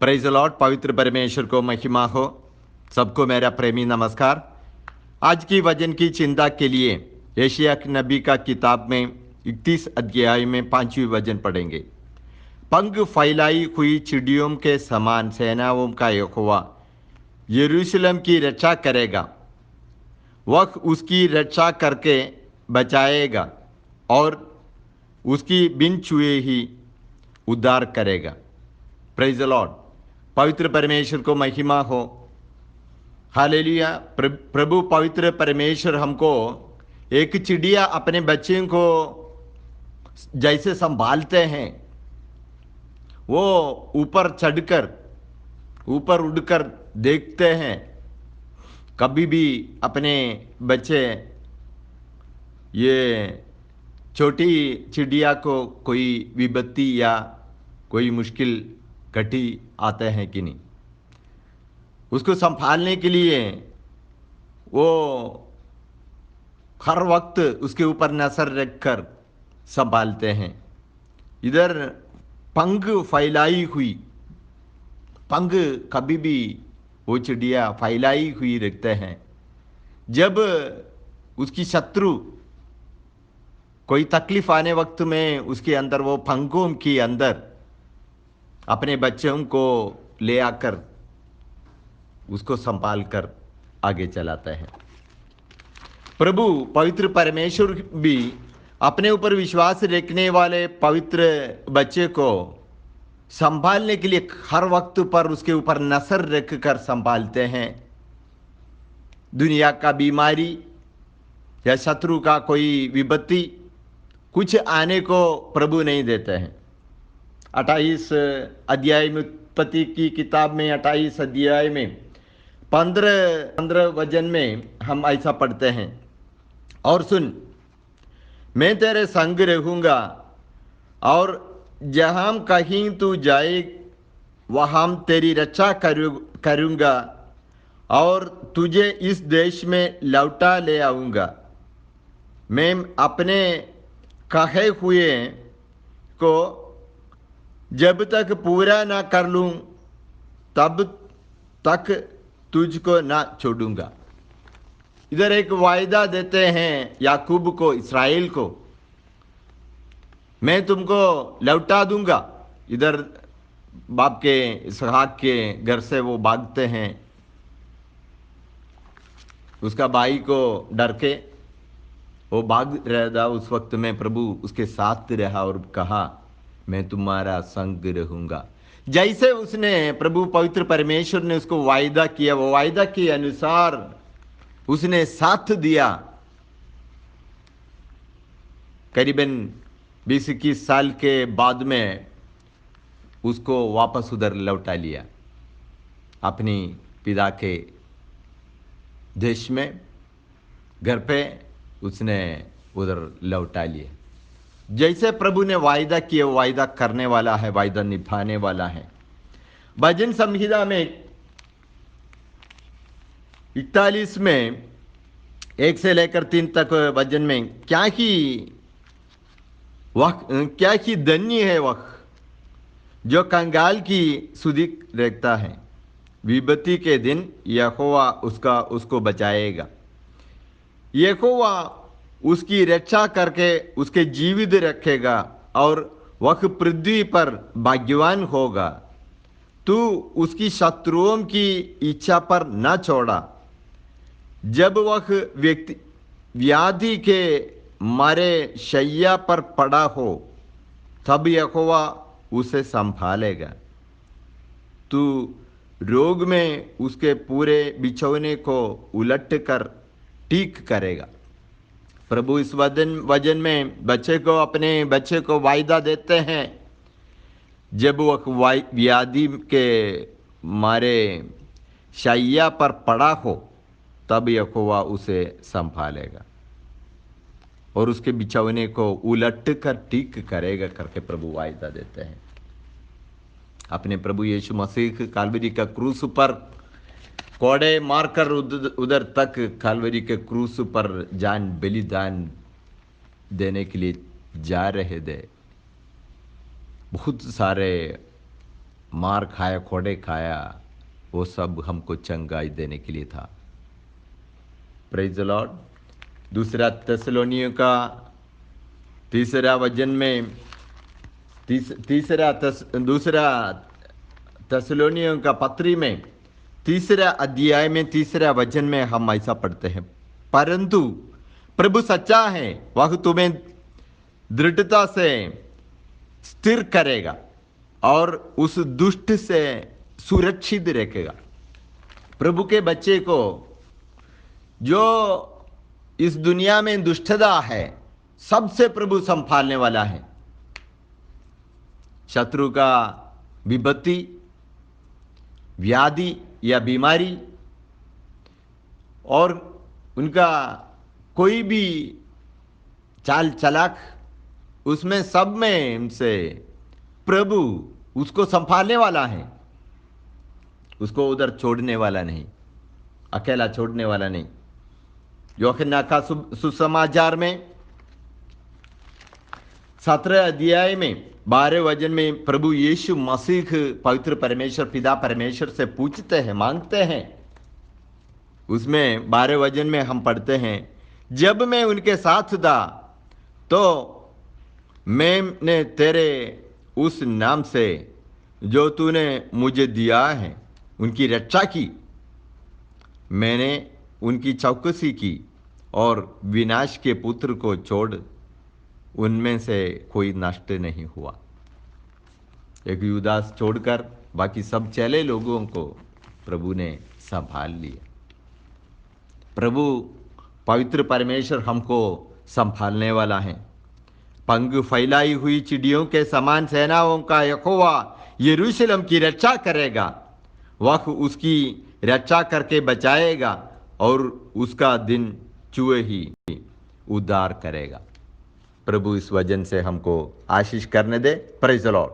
Praise the Lord. पवित्र परमेश्वर को महिमा हो। सबको मेरा प्रेमी नमस्कार। आज की वचन की चिंता के लिए यशायाह नबी का किताब में 31 अध्याय में 5वीं वचन पढ़ेंगे। पंख फैलाई हुई चिड़ियों के समान सेनाओं का यहोवा यरूशलेम की रक्षा करेगा। वह उसकी रक्षा करके बचाएगा और उसकी बिन छुए ही उद्धार करेगा। Praise the Lord. पवित्र परमेश्वर को महिमा हो। हालेलुया। प्रभु पवित्र परमेश्वर हमको एक चिड़िया अपने बच्चे को जैसे संभालते हैं, वो ऊपर चढ़कर ऊपर उड़कर देखते हैं। कभी भी अपने बच्चे ये छोटी चिड़िया को कोई विपत्ति या कोई मुश्किल घटी आते हैं कि नहीं, उसको संभालने के लिए वो हर वक्त उसके ऊपर नजर रखकर संभालते हैं। इधर पंख फैलाई हुई, पंख कभी भी वो चिड़िया फैलाई हुई रखते हैं। जब उसकी शत्रु कोई तकलीफ आने वक्त में उसके अंदर वो पंखों के अंदर अपने बच्चों को ले आकर उसको संभाल कर आगे चलाता है। प्रभु पवित्र परमेश्वर भी अपने ऊपर विश्वास रखने वाले पवित्र बच्चे को संभालने के लिए हर वक्त पर उसके ऊपर नजर रख कर संभालते हैं। दुनिया का बीमारी या शत्रु का कोई विपत्ति कुछ आने को प्रभु नहीं देते हैं। 28 अध्याय में, उत्पत्ति की किताब में 28 अध्याय में 15 वचन में हम ऐसा पढ़ते हैं, और सुन, मैं तेरे संग रहूंगा और जहां कहीं तू जाए वहां तेरी रक्षा करूंगा और तुझे इस देश में लौटा ले आऊंगा। मैं अपने कहे हुए को जब तक पूरा ना कर लूं तब तक तुझको ना छोड़ूंगा। इधर एक वायदा देते हैं याकूब को, इस्राएल को, मैं तुमको लौटा दूंगा। इधर बाप के इसहाक के घर से वो भागते हैं, उसका भाई को डर के वो भाग रहा था। उस वक्त में प्रभु उसके साथ रहा और कहा, मैं तुम्हारा संग रहूंगा। जैसे उसने प्रभु पवित्र परमेश्वर ने उसको वायदा किया, वो वायदा के अनुसार उसने साथ दिया। करीबन 20-21 साल के बाद में उसको वापस उधर लौटा लिया, अपनी पिता के देश में, घर पे उसने उधर लौटा लिया। जैसे प्रभु ने वायदा किया, वायदा करने वाला है, वायदा निभाने वाला है। भजन संहिता में 41 में 1 से लेकर 3 तक भजन में क्या ही धन्य है वह जो कंगाल की सुधि रखता है। विपत्ति के दिन यहोवा उसको बचाएगा। यहोवा उसकी रक्षा करके उसके जीवित रखेगा और वह पृथ्वी पर भाग्यवान होगा। तू उसकी शत्रुओं की इच्छा पर न छोड़ा। जब वह व्यक्ति व्याधि के मारे शैया पर पड़ा हो तब यहोवा उसे संभालेगा। तू रोग में उसके पूरे बिछौने को उलट कर ठीक करेगा। प्रभु इस वचन में अपने बच्चे को वायदा देते हैं, जब वह व्याधि के मारे शैया पर पड़ा हो तब यहोवा उसे संभालेगा और उसके बिछौने को उलट कर ठीक करेगा करके प्रभु वायदा देते हैं। अपने प्रभु यीशु मसीह काल्वरी का क्रूस पर कोड़े मारकर उधर तक काल्वरी के क्रूस पर जान बलिदान देने के लिए जा रहे थे। बहुत सारे मार खाया, खोड़े खाया, वो सब हमको चंगाई देने के लिए था। Praise the Lord. दूसरा तेसलोनियों का तीसरा वचन में दूसरा तेसलोनियों का पत्री में तीसरा अध्याय में तीसरा वचन में हम ऐसा पढ़ते हैं, परंतु प्रभु सच्चा है, वह तुम्हें दृढ़ता से स्थिर करेगा और उस दुष्ट से सुरक्षित रखेगा। प्रभु के बच्चे को जो इस दुनिया में दुष्टता है सबसे प्रभु संभालने वाला है। शत्रु का विपत्ति, व्याधि या बीमारी और उनका कोई भी चाल चलाक, उसमें सब में उनसे प्रभु उसको संभालने वाला है, उसको उधर छोड़ने वाला नहीं, अकेला छोड़ने वाला नहीं। यूहन्ना का सुसमाचार में 17 अध्याय में 12 वचन में प्रभु यीशु मसीह पवित्र परमेश्वर पिता परमेश्वर से पूछते हैं, मांगते हैं। उसमें 12 वचन में हम पढ़ते हैं, जब मैं उनके साथ था तो मैंने तेरे उस नाम से जो तूने मुझे दिया है उनकी रक्षा की, मैंने उनकी चौकसी की और विनाश के पुत्र को छोड़ उनमें से कोई नष्ट नहीं हुआ। एक युदास छोड़कर बाकी सब चले लोगों को प्रभु ने संभाल लिया। प्रभु पवित्र परमेश्वर हमको संभालने वाला है। पंख फैलाई हुई चिड़ियों के समान सेनाओं का यहोवा यरूशलेम की रक्षा करेगा। वह उसकी रक्षा करके बचाएगा और उसका दिन चूहे ही उद्धार करेगा। प्रभु इस वचन से हमको आशीष करने दे। Praise the Lord.